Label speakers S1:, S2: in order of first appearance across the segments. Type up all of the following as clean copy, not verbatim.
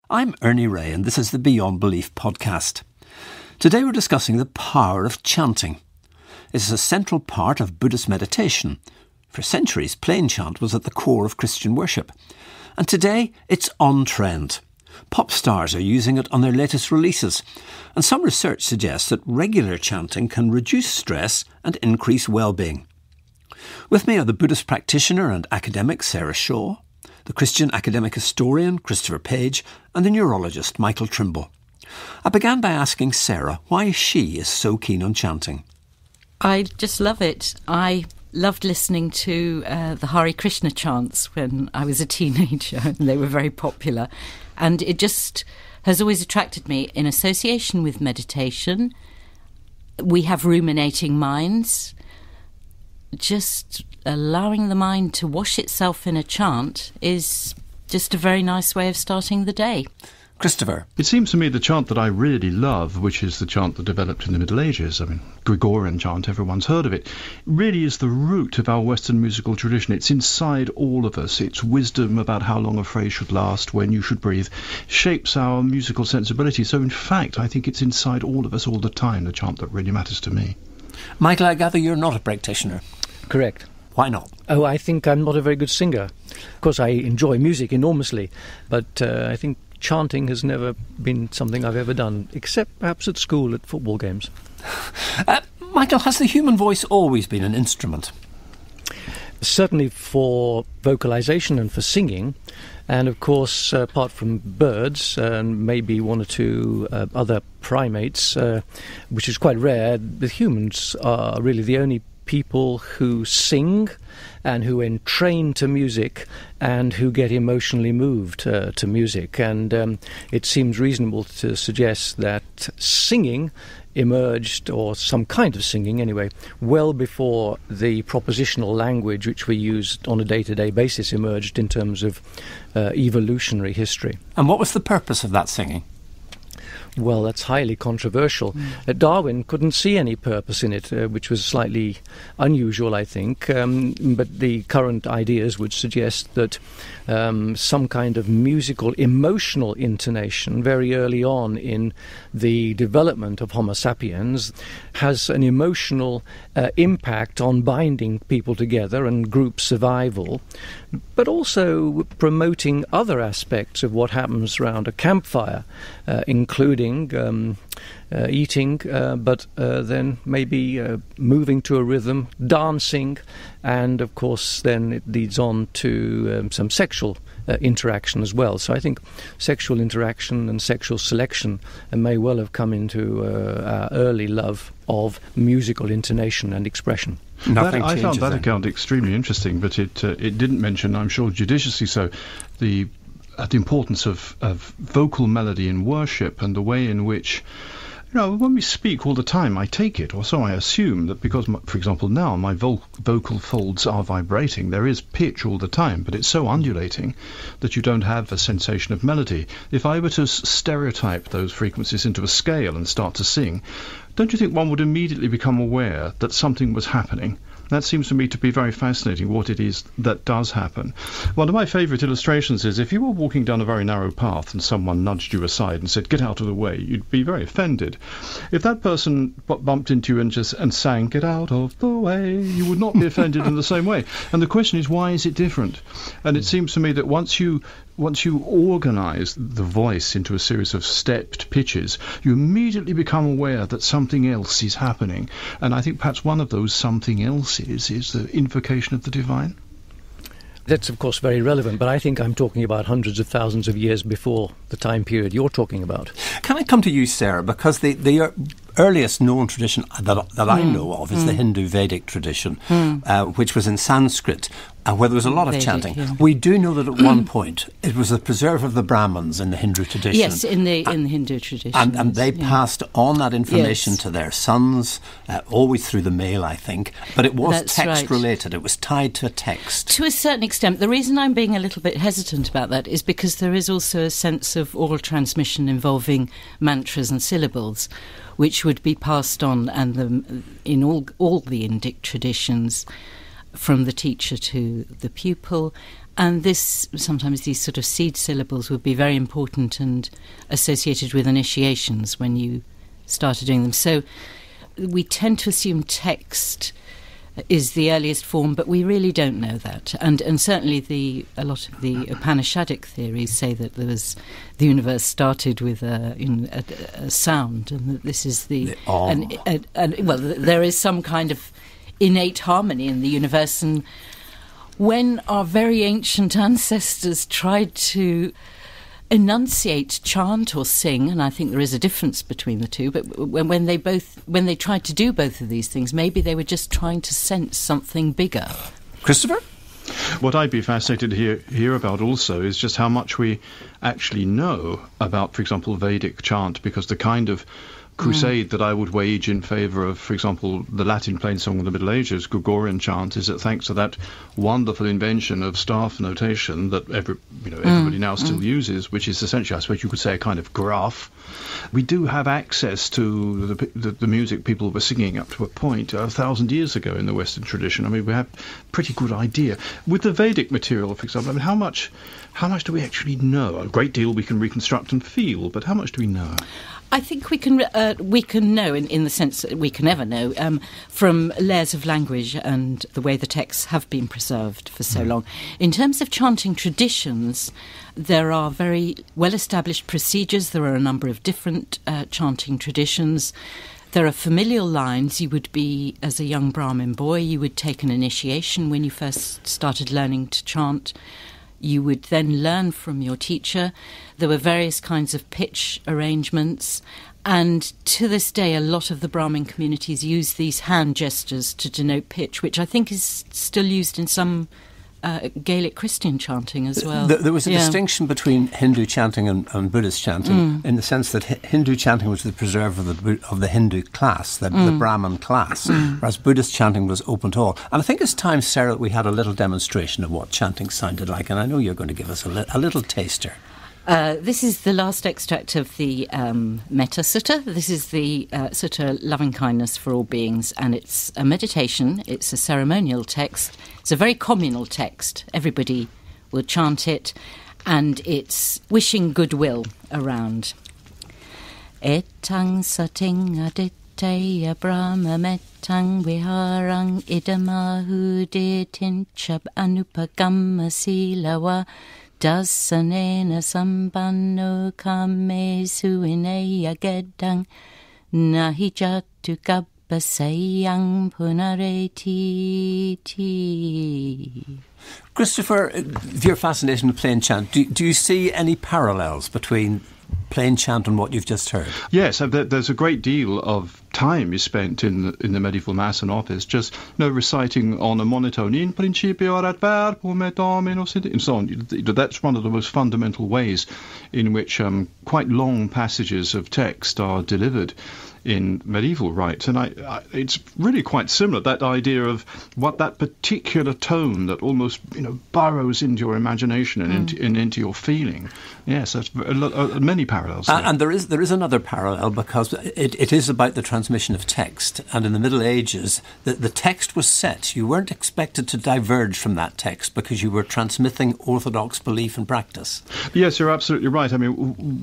S1: I'm Ernie Rea, and this is the Beyond Belief podcast. Today we're discussing the power of chanting. It is a central part of Buddhist meditation. For centuries, plain chant was at the core of Christian worship. And today, it's on trend. Pop stars are using it on their latest releases. And some research suggests that regular chanting can reduce stress and increase well-being. With me are the Buddhist practitioner and academic Sarah Shaw, the Christian academic historian Christopher Page, and the neurologist Michael Trimble. I began by asking Sarah why she is so keen on chanting.
S2: I just love it. I loved listening to the Hare Krishna chants when I was a teenager, and they were very popular. And it just has always attracted me in association with meditation. We have ruminating minds. Just allowing the mind to wash itself in a chant is just a very nice way of starting the day.
S1: Christopher.
S3: It seems to me the chant that I really love, which is the chant that developed in the Middle Ages, Gregorian chant, everyone's heard of it, really is the root of our Western musical tradition. It's inside all of us. It's wisdom about how long a phrase should last, when you should breathe, shapes our musical sensibility. So in fact, I think it's inside all of us all the time, the chant that really matters to me.
S1: Michael, I gather you're not a practitioner.
S4: Correct.
S1: Why not?
S4: Oh, I think I'm not a very good singer. Of course, I enjoy music enormously, but I think chanting has never been something I've ever done, except perhaps at school at football games.
S1: Michael, has the human voice always been an instrument?
S4: Certainly for vocalization and for singing, and of course, apart from birds and maybe one or two other primates, which is quite rare, the humans are really the only people who sing and who entrain to music and who get emotionally moved to music. And it seems reasonable to suggest that singing emerged, or some kind of singing anyway, well before the propositional language which we use on a day-to-day basis emerged in terms of evolutionary history.
S1: And what was the purpose of that singing?
S4: Well, that's highly controversial. Darwin couldn't see any purpose in it, which was slightly unusual, I think. But the current ideas would suggest that some kind of musical, emotional intonation very early on in the development of Homo sapiens has an emotional impact on binding people together and group survival, but also promoting other aspects of what happens around a campfire, including eating, but then maybe moving to a rhythm, dancing, and of course then it leads on to some sexual interaction as well. So I think sexual interaction and sexual selection may well have come into our early love of musical intonation and expression.
S3: I found that account extremely interesting, but it didn't mention, I'm sure judiciously so, the importance of vocal melody in worship and the way in which, when we speak all the time, I take it, or so I assume, that because, for example, now my vocal folds are vibrating, there is pitch all the time, but it's so undulating that you don't have a sensation of melody. If I were to stereotype those frequencies into a scale and start to sing, don't you think one would immediately become aware that something was happening? That seems to me to be very fascinating, what it is that does happen. One of my favourite illustrations is if you were walking down a very narrow path and someone nudged you aside and said, "Get out of the way," you'd be very offended. If that person bumped into you and sang, "Get out of the way," you would not be offended in the same way. And the question is, why is it different? And it seems to me that once you organise the voice into a series of stepped pitches, you immediately become aware that something else is happening. And I think perhaps one of those something else is the invocation of the divine.
S4: That's, of course, very relevant, but I think I'm talking about hundreds of thousands of years before the time period you're talking about.
S1: Can I come to you, Sarah? Because the earliest known tradition that I know of is the Hindu Vedic tradition, which was in Sanskrit, where there was a lot of chanting. Yeah. We do know that at one point it was the preserve of the Brahmins in the Hindu tradition.
S2: Yes, in the Hindu tradition.
S1: And they passed on that information to their sons, always through the mail, I think. But it was text-related. It was tied to a text.
S2: To a certain extent. The reason I'm being a little bit hesitant about that is because there is also a sense of oral transmission involving mantras and syllables, which would be passed on, and in all the Indic traditions, from the teacher to the pupil. And sometimes these sort of seed syllables would be very important and associated with initiations when you started doing them. So we tend to assume text is the earliest form, but we really don't know that. And certainly a lot of the Upanishadic theories say that the universe started with a sound, and that this is well, there is some kind of innate harmony in the universe. And when our very ancient ancestors tried to enunciate, chant or sing, and I think there is a difference between the two, but when they tried to do both of these things, maybe they were just trying to sense something bigger.
S1: Christopher?
S3: What I'd be fascinated to hear about also is just how much we actually know about, for example, Vedic chant, because the kind of crusade that I would wage in favour of, for example, the Latin plain song of the Middle Ages, Gregorian chant, is that thanks to that wonderful invention of staff notation that everybody now still uses, which is essentially, I suppose you could say, a kind of graph, we do have access to the music people were singing up to a point 1,000 years ago in the Western tradition. I mean, we have a pretty good idea. With the Vedic material, for example, I mean, how much do we actually know? A great deal we can reconstruct and feel, but how much do we know?
S2: I think we can know in the sense that we can ever know from layers of language and the way the texts have been preserved for so long. In terms of chanting traditions, there are very well-established procedures. There are a number of different chanting traditions. There are familial lines. You would be, as a young Brahmin boy, you would take an initiation when you first started learning to chant. You would then learn from your teacher. There were various kinds of pitch arrangements, and to this day a lot of the Brahmin communities use these hand gestures to denote pitch, which I think is still used in some Gaelic Christian chanting as well.
S1: There was a distinction between Hindu chanting and Buddhist chanting in the sense that Hindu chanting was the preserve of the Hindu class, the Brahmin class, whereas Buddhist chanting was open to all. And I think it's time, Sarah, that we had a little demonstration of what chanting sounded like, and I know you're going to give us a little taster.
S2: This is the last extract of the Meta Sutta. This is the Sutta Loving Kindness for All Beings, and it's a meditation. It's a ceremonial text. It's a very communal text. Everybody will chant it, and it's wishing goodwill around. Etang sating aditya brahma metang viharang idamahu ditinchab anupagamma silawa dasanena sambanno kame suineya gedang nahijatu gabbasayang punareti.
S1: Christopher, your fascination with plain chant, do you see any parallels between plain chant and what you've just heard?
S3: Yes, there's a great deal of time is spent in the medieval Mass and Office just reciting on a monotone in principio ad verbo et dominus and so on. That's one of the most fundamental ways in which quite long passages of text are delivered in medieval rites, and it's really quite similar, that idea of what that particular tone that almost burrows into your imagination and into your feeling. Yes, that's many parallels there.
S1: And there is another parallel, because it is about the transmission of text, and in the Middle Ages the text was set. You weren't expected to diverge from that text because you were transmitting orthodox belief and practice.
S3: Yes, you're absolutely right. I mean,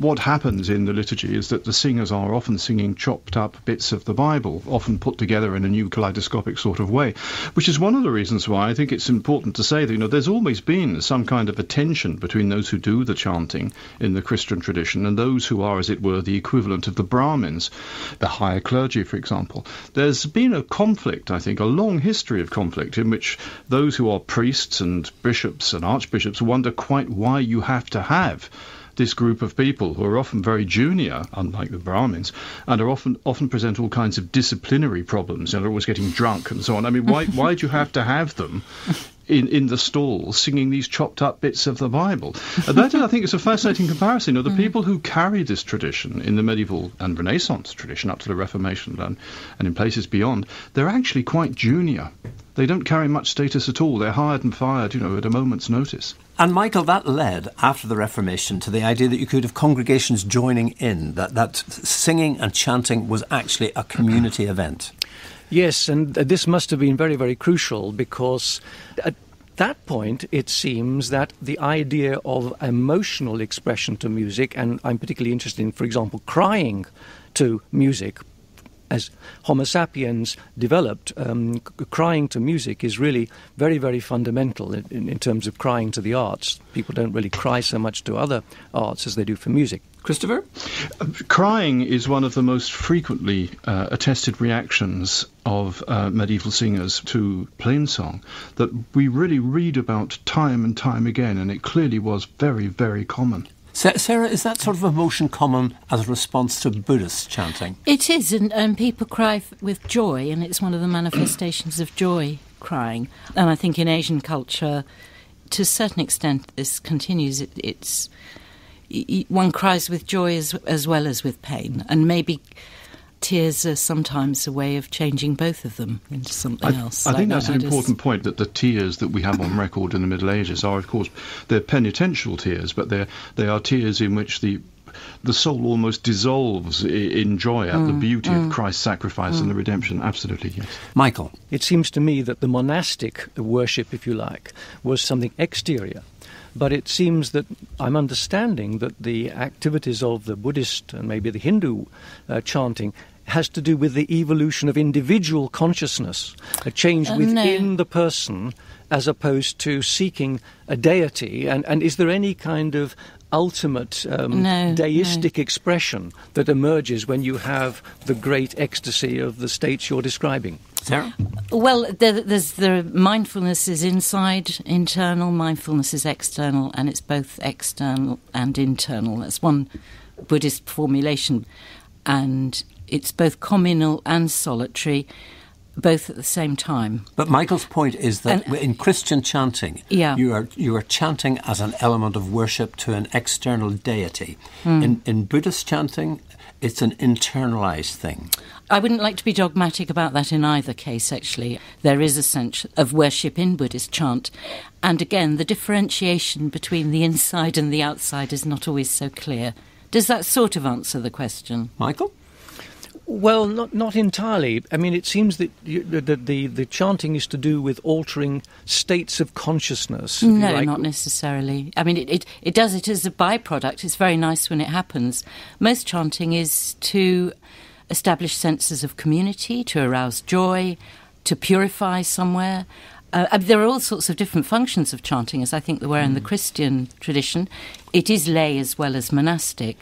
S3: what happens in the liturgy is that the singers are often singing chopped up bits of the Bible, often put together in a new kaleidoscopic sort of way, which is one of the reasons why I think it's important to say that there's always been some kind of a tension between those who do the chanting in the Christian tradition and those who are, as it were, the equivalent of the Brahmins, the higher clergy, for example. There's been a conflict, I think, a long history of conflict in which those who are priests and bishops and archbishops wonder quite why you have to have this group of people who are often very junior, unlike the Brahmins, and are often present all kinds of disciplinary problems. They're always getting drunk and so on. I mean, why do you have to have them in the stalls singing these chopped up bits of the Bible? That, I think, is a fascinating comparison. The people who carry this tradition in the medieval and Renaissance tradition up to the Reformation and in places beyond, they're actually quite junior. They don't carry much status at all. They're hired and fired, at a moment's notice.
S1: And Michael, that led, after the Reformation, to the idea that you could have congregations joining in, that singing and chanting was actually a community event.
S4: Yes, and this must have been very, very crucial, because at that point it seems that the idea of emotional expression to music, and I'm particularly interested in, for example, crying to music, as Homo sapiens developed, crying to music is really very, very fundamental in terms of crying to the arts. People don't really cry so much to other arts as they do for music.
S1: Christopher?
S3: Crying is one of the most frequently attested reactions of medieval singers to plainsong that we really read about time and time again, and it clearly was very, very common.
S1: Sarah, is that sort of emotion common as a response to Buddhist chanting?
S2: It is, and people cry with joy, and it's one of the manifestations of joy, crying. And I think in Asian culture, to a certain extent, this continues. One cries with joy as well as with pain, and maybe tears are sometimes a way of changing both of them into something else.
S3: I think that's an important point, that the tears that we have on record in the Middle Ages are, of course, they're penitential tears, but they are tears in which the soul almost dissolves in joy at the beauty of Christ's sacrifice and the redemption. Absolutely, yes.
S1: Michael?
S4: It seems to me that the monastic worship, if you like, was something exterior. But it seems that I'm understanding that the activities of the Buddhist and maybe the Hindu chanting has to do with the evolution of individual consciousness, a change within the person, as opposed to seeking a deity. And is there any kind of ultimate deistic expression that emerges when you have the great ecstasy of the states you're describing?
S1: Sarah?
S2: Well, there's the mindfulness is inside, internal, mindfulness is external, and it's both external and internal. That's one Buddhist formulation. And it's both communal and solitary, both at the same time.
S1: But Michael's point is that in Christian chanting, you are chanting as an element of worship to an external deity. In Buddhist chanting, it's an internalised thing.
S2: I wouldn't like to be dogmatic about that in either case, actually. There is a sense of worship in Buddhist chant. And again, the differentiation between the inside and the outside is not always so clear. Does that sort of answer the question?
S1: Michael?
S4: Well, not entirely. I mean, it seems that the chanting is to do with altering states of consciousness.
S2: No, not necessarily. I mean, it does it as a byproduct. It's very nice when it happens. Most chanting is to establish senses of community, to arouse joy, to purify somewhere. There are all sorts of different functions of chanting, as I think there were in the Christian tradition. It is lay as well as monastic.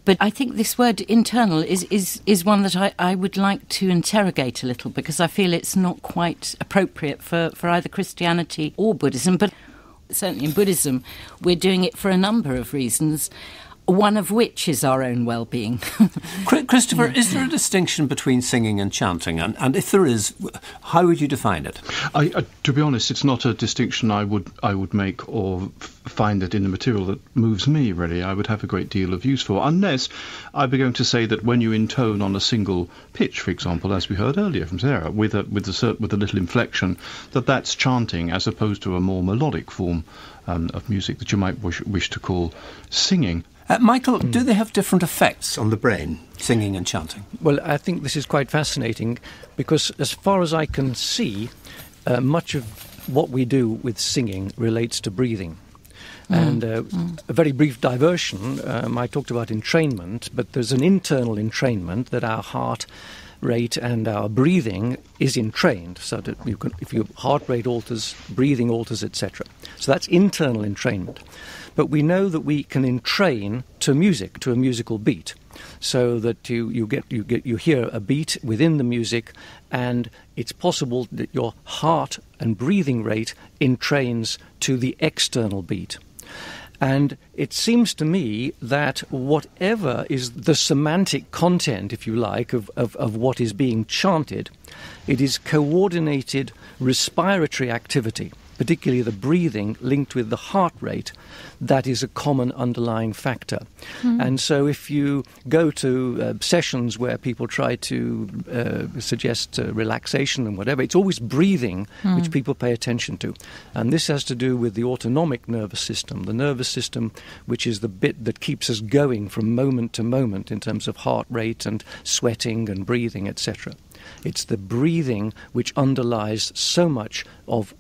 S2: But I think this word internal is one that I would like to interrogate a little, because I feel it's not quite appropriate for either Christianity or Buddhism. But certainly in Buddhism, we're doing it for a number of reasons, one of which is our own well-being.
S1: Christopher, is there a distinction between singing and chanting? And if there is, how would you define it?
S3: To be honest, it's not a distinction I would make or find it in the material that moves me, really. I would have a great deal of use for, unless I were going to say that when you intone on a single pitch, for example, as we heard earlier from Sarah, with a little inflection, that's chanting as opposed to a more melodic form of music that you might wish to call singing.
S1: Michael, do they have different effects on the brain, singing and chanting?
S4: Well, I think this is quite fascinating, because as far as I can see, much of what we do with singing relates to breathing. And a very brief diversion, I talked about entrainment, but there's an internal entrainment that our heart rate and our breathing is entrained, so that if your heart rate alters, breathing alters, etc. So that's internal entrainment. But we know that we can entrain to music, to a musical beat, so that you hear a beat within the music, and it's possible that your heart and breathing rate entrains to the external beat. And it seems to me that whatever is the semantic content, if you like, of what is being chanted, it is coordinated respiratory activity, particularly the breathing linked with the heart rate, that is a common underlying factor. And so if you go to sessions where people try to suggest relaxation and whatever, it's always breathing which people pay attention to. And this has to do with the autonomic nervous system, the nervous system which is the bit that keeps us going from moment to moment in terms of heart rate and sweating and breathing, etc. It's the breathing which underlies so much of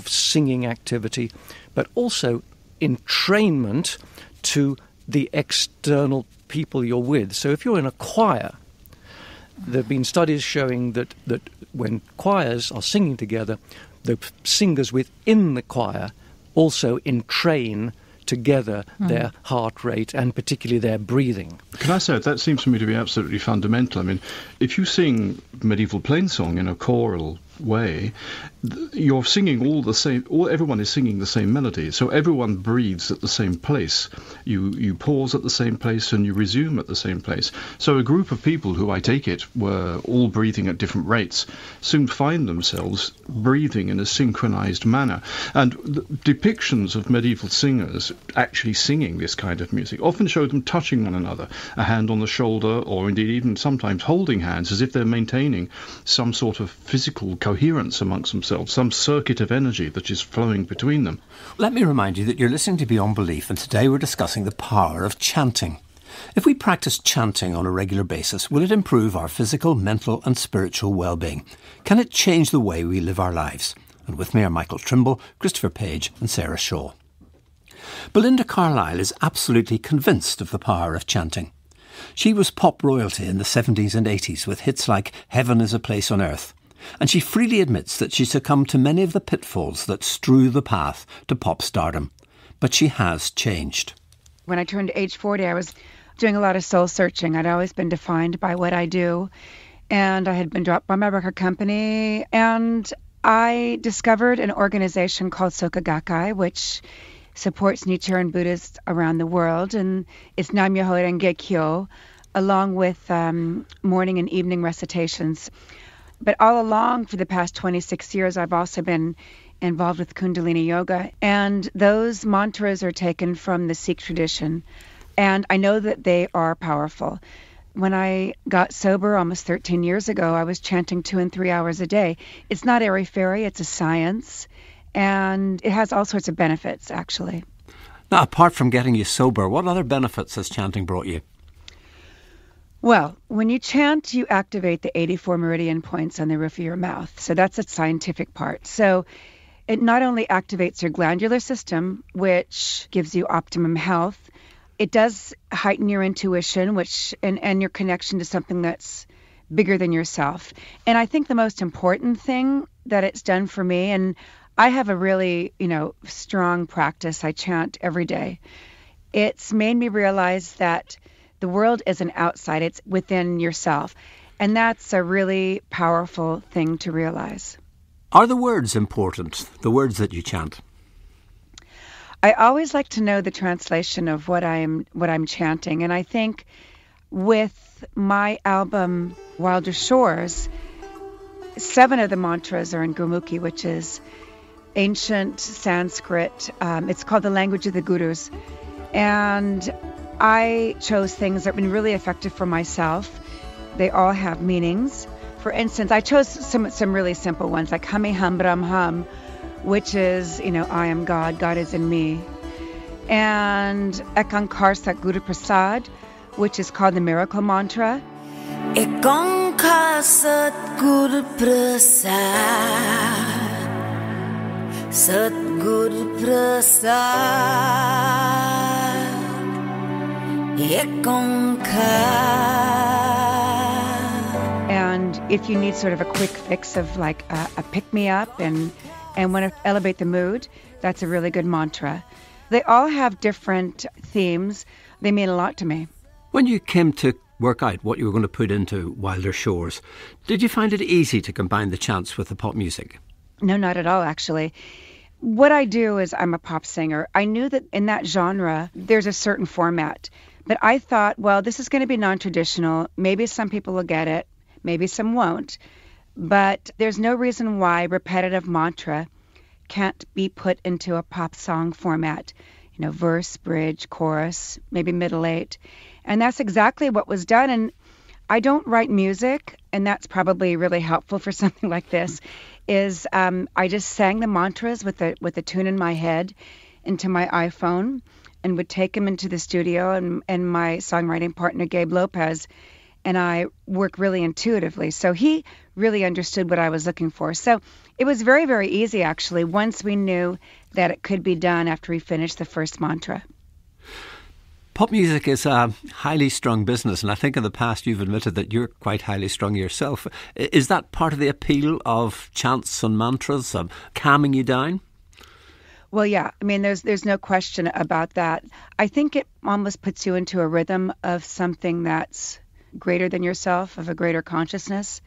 S4: singing activity, but also entrainment to the external people you're with. So if you're in a choir, there have been studies showing that when choirs are singing together, the singers within the choir also entrain together their heart rate and particularly their breathing.
S3: Can I say, that seems to me to be absolutely fundamental. I mean, if you sing medieval plainsong in a choral way, you're singing all the same, everyone is singing the same melody, so everyone breathes at the same place. You pause at the same place and you resume at the same place. So a group of people who, I take it, were all breathing at different rates soon find themselves breathing in a synchronized manner. And the depictions of medieval singers actually singing this kind of music often show them touching one another, a hand on the shoulder, or indeed even sometimes holding hands, as if they're maintaining some sort of physical coherence amongst themselves, some circuit of energy that is flowing between them.
S1: Let me remind you that you're listening to Beyond Belief, and today we're discussing the power of chanting. If we practice chanting on a regular basis, will it improve our physical, mental and spiritual well-being? Can it change the way we live our lives? And with me are Michael Trimble, Christopher Page and Sarah Shaw. Belinda Carlisle is absolutely convinced of the power of chanting. She was pop royalty in the 70s and 80s with hits like Heaven is a Place on Earth, and she freely admits that she succumbed to many of the pitfalls that strew the path to pop stardom. But she has changed.
S5: When I turned age 40, I was doing a lot of soul searching. I'd always been defined by what I do, and I had been dropped by my record company, and I discovered an organization called Soka Gakkai, which supports Nichiren Buddhists around the world, and it's Nam-myoho Renge Kyo, along with morning and evening recitations. But all along, for the past 26 years, I've also been involved with Kundalini Yoga, and those mantras are taken from the Sikh tradition, and I know that they are powerful. When I got sober almost 13 years ago, I was chanting 2 and 3 hours a day. It's not airy-fairy, it's a science, and it has all sorts of benefits, actually.
S1: Now, apart from getting you sober, what other benefits has chanting brought you?
S5: Well, when you chant, you activate the 84 meridian points on the roof of your mouth. So that's a scientific part. So it not only activates your glandular system, which gives you optimum health, it does heighten your intuition, which and your connection to something that's bigger than yourself. And I think the most important thing that it's done for me, and I have a really, strong practice. I chant every day. It's made me realize that the world isn't outside, it's within yourself. And that's a really powerful thing to realize.
S1: Are the words important, the words that you chant?
S5: I always like to know the translation of what I'm chanting. And I think with my album, Wilder Shores, 7 of the mantras are in Gurmukhi, which is ancient Sanskrit. It's called the language of the gurus. And I chose things that have been really effective for myself. They all have meanings. For instance, I chose some really simple ones, like Hami Hum Brahm Hum, which is, I am God, God is in me. And Ekankar Sat Guru Prasad, which is called the miracle mantra. Ekankar Sat Guru Prasad, Sat Guru Prasad. And if you need sort of a quick fix of like a pick-me-up and want to elevate the mood, that's a really good mantra. They all have different themes. They mean a lot to me.
S1: When you came to work out what you were going to put into Wilder Shores, did you find it easy to combine the chants with the pop music?
S5: No, not at all, actually. What I do is I'm a pop singer. I knew that in that genre, there's a certain format. But I thought, well, this is going to be non-traditional. Maybe some people will get it. Maybe some won't. But there's no reason why repetitive mantra can't be put into a pop song format. Verse, bridge, chorus, maybe middle eight. And that's exactly what was done. And I don't write music, and that's probably really helpful for something like this, is I just sang the mantras with a tune in my head into my iPhone, and would take them into the studio, and my songwriting partner, Gabe Lopez, and I work really intuitively. So he really understood what I was looking for. So it was very, very easy, actually, once we knew that it could be done after we finished the first mantra.
S1: Pop music is a highly strung business, and I think in the past you've admitted that you're quite highly strung yourself. Is that part of the appeal of chants and mantras, calming you down?
S5: Well, yeah. I mean, there's no question about that. I think it almost puts you into a rhythm of something that's greater than yourself, of a greater consciousness.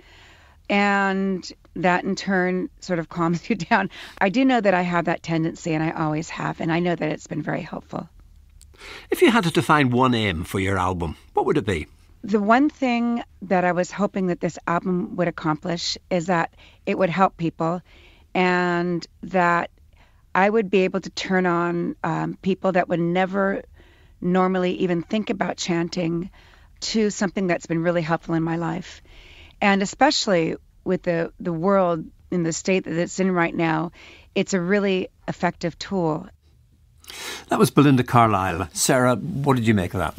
S5: And that in turn sort of calms you down. I do know that I have that tendency, and I always have, and I know that it's been very helpful.
S1: If you had to define one aim for your album, what would it be?
S5: The one thing that I was hoping that this album would accomplish is that it would help people, and that I would be able to turn on people that would never normally even think about chanting to something that's been really helpful in my life. And especially with the world in the state that it's in right now, it's a really effective tool.
S1: That was Belinda Carlisle. Sarah, what did you make of that?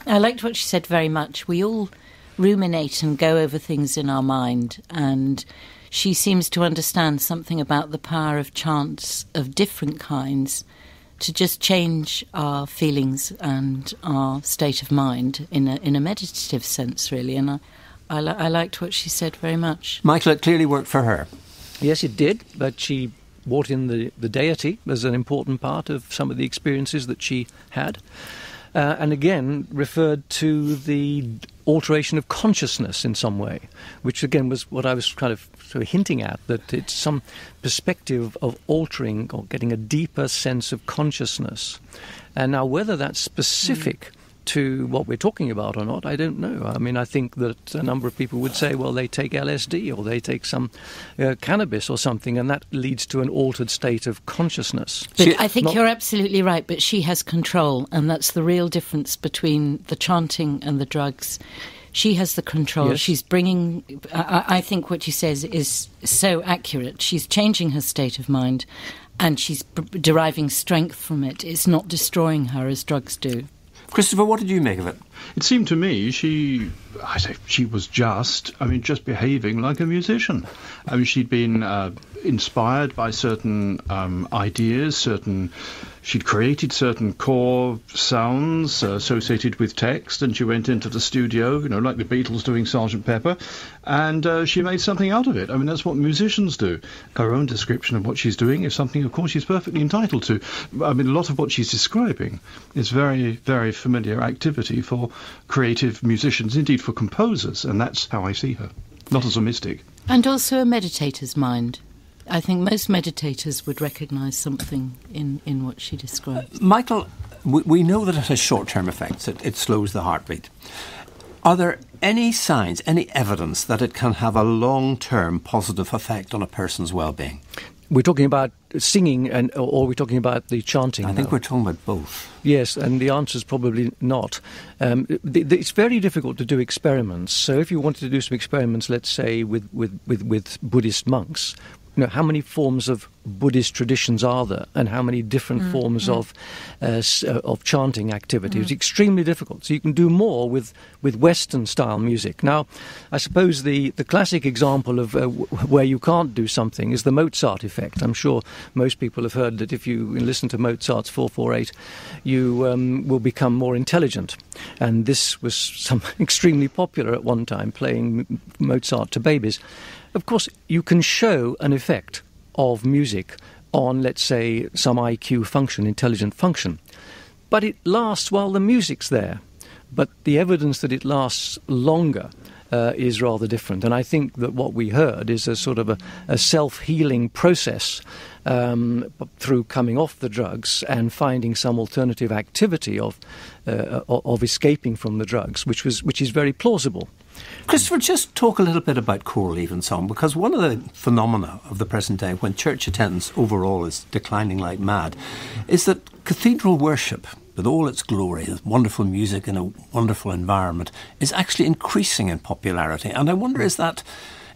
S2: I liked what she said very much. We all ruminate and go over things in our mind, and she seems to understand something about the power of chants of different kinds to just change our feelings and our state of mind in a meditative sense, really. And I liked what she said very much.
S1: Michael, it clearly worked for her.
S4: Yes, it did, but she brought in the deity as an important part of some of the experiences that she had. And again, referred to the alteration of consciousness in some way, which again was what I was kind of sort of hinting at, that it's some perspective of altering or getting a deeper sense of consciousness. And now whether that's specific to what we're talking about or not, I don't know. I mean, I think that a number of people would say, well, they take LSD or they take some cannabis or something, and that leads to an altered state of consciousness.
S2: But I think you're absolutely right, but she has control, and that's the real difference between the chanting and the drugs. She has the control.
S4: Yes.
S2: She's bringing... I think what she says is so accurate. She's changing her state of mind, and she's deriving strength from it. It's not destroying her as drugs do.
S1: Christopher, what did you make of it?
S3: It seemed to me she was just behaving like a musician. I mean, she'd been inspired by certain ideas, she'd created certain core sounds associated with text, and she went into the studio, like the Beatles doing Sgt. Pepper, and she made something out of it. I mean, that's what musicians do. Her own description of what she's doing is something, of course, she's perfectly entitled to. I mean, a lot of what she's describing is very, very familiar activity for creative musicians, indeed for composers, and that's how I see her, not as a mystic.
S2: And also a meditator's mind. I think most meditators would recognise something in what she describes.
S1: Michael, we know that it has short-term effects. It slows the heartbeat. Are there any signs, any evidence that it can have a long-term positive effect on a person's well-being?
S4: We're talking about singing, or we're talking about the chanting?
S1: I think we're talking about both.
S4: Yes, and the answer is probably not. It's very difficult to do experiments. So if you wanted to do some experiments, let's say with Buddhist monks, how many forms of Buddhist traditions are there, and how many different forms of chanting activity? It's extremely difficult. So you can do more with Western-style music. Now, I suppose the classic example of where you can't do something is the Mozart effect. I'm sure most people have heard that if you listen to Mozart's 448, you will become more intelligent. And this was extremely popular at one time, playing Mozart to babies. Of course, you can show an effect of music on, let's say, some IQ function, intelligent function. But it lasts while the music's there. But the evidence that it lasts longer is rather different. And I think that what we heard is a sort of a self-healing process through coming off the drugs and finding some alternative activity of escaping from the drugs, which is very plausible.
S1: Christopher, just talk a little bit about choral evensong, because one of the phenomena of the present day, when church attendance overall is declining like mad, is that cathedral worship, with all its glory, its wonderful music and a wonderful environment, is actually increasing in popularity. And I wonder, is that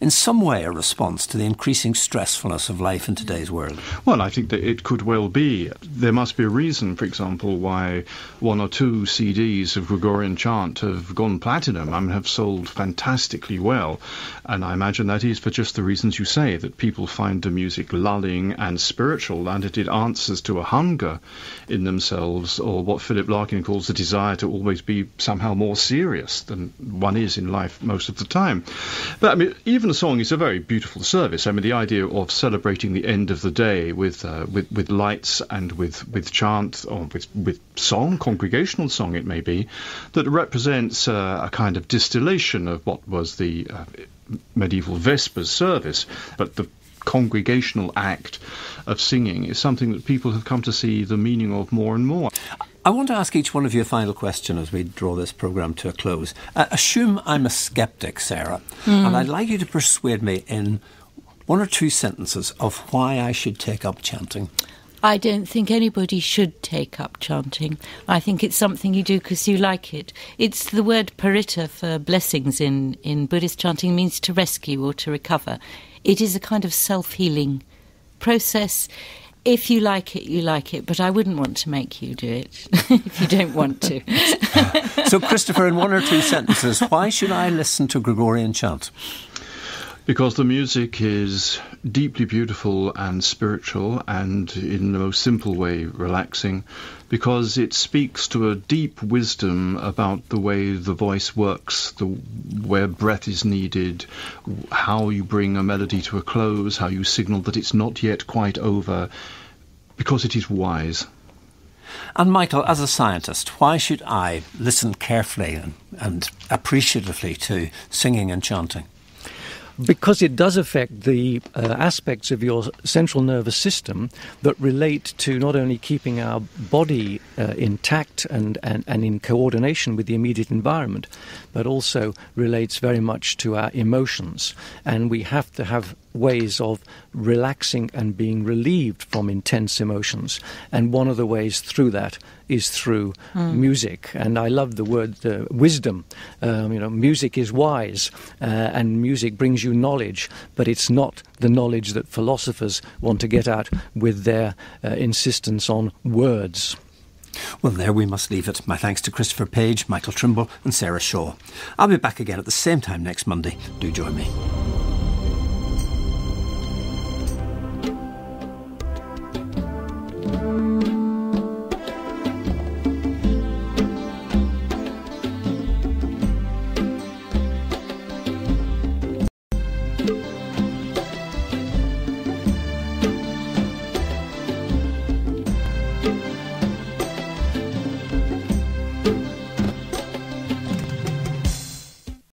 S1: in some way a response to the increasing stressfulness of life in today's world?
S3: Well, I think that it could well be. There must be a reason, for example, why 1 or 2 CDs of Gregorian chant have gone platinum and have sold fantastically well. And I imagine that is for just the reasons you say, that people find the music lulling and spiritual, and that it answers to a hunger in themselves, or what Philip Larkin calls the desire to always be somehow more serious than one is in life most of the time. But I mean, even a song is a very beautiful service. I mean, the idea of celebrating the end of the day with lights and with chant, or with song, congregational song it may be, that represents a kind of distillation of what was the medieval Vespers service. But the congregational act of singing is something that people have come to see the meaning of more and more.
S1: I want to ask each one of you a final question as we draw this programme to a close. Assume I'm a sceptic, Sarah, and I'd like you to persuade me in 1 or 2 sentences of why I should take up chanting.
S2: I don't think anybody should take up chanting. I think it's something you do because you like it. It's the word parita for blessings in Buddhist chanting means to rescue or to recover. It is a kind of self-healing process. If you like it, you like it, but I wouldn't want to make you do it if you don't want to.
S1: So, Christopher, in 1 or 2 sentences, why should I listen to Gregorian chant?
S3: Because the music is deeply beautiful and spiritual, and in the most simple way relaxing, because it speaks to a deep wisdom about the way the voice works, where breath is needed, how you bring a melody to a close, how you signal that it's not yet quite over, because it is wise.
S1: And Michael, as a scientist, why should I listen carefully and appreciatively to singing and chanting?
S4: Because it does affect the aspects of your central nervous system that relate to not only keeping our body intact and in coordination with the immediate environment, but also relates very much to our emotions. And we have to have ways of relaxing and being relieved from intense emotions. And one of the ways through that is through music. And I love the word wisdom. Music is wise, and music brings you knowledge, but it's not the knowledge that philosophers want to get at with their insistence on words.
S1: Well, there we must leave it. My thanks to Christopher Page, Michael Trimble and Sarah Shaw. I'll be back again at the same time next Monday. Do join me.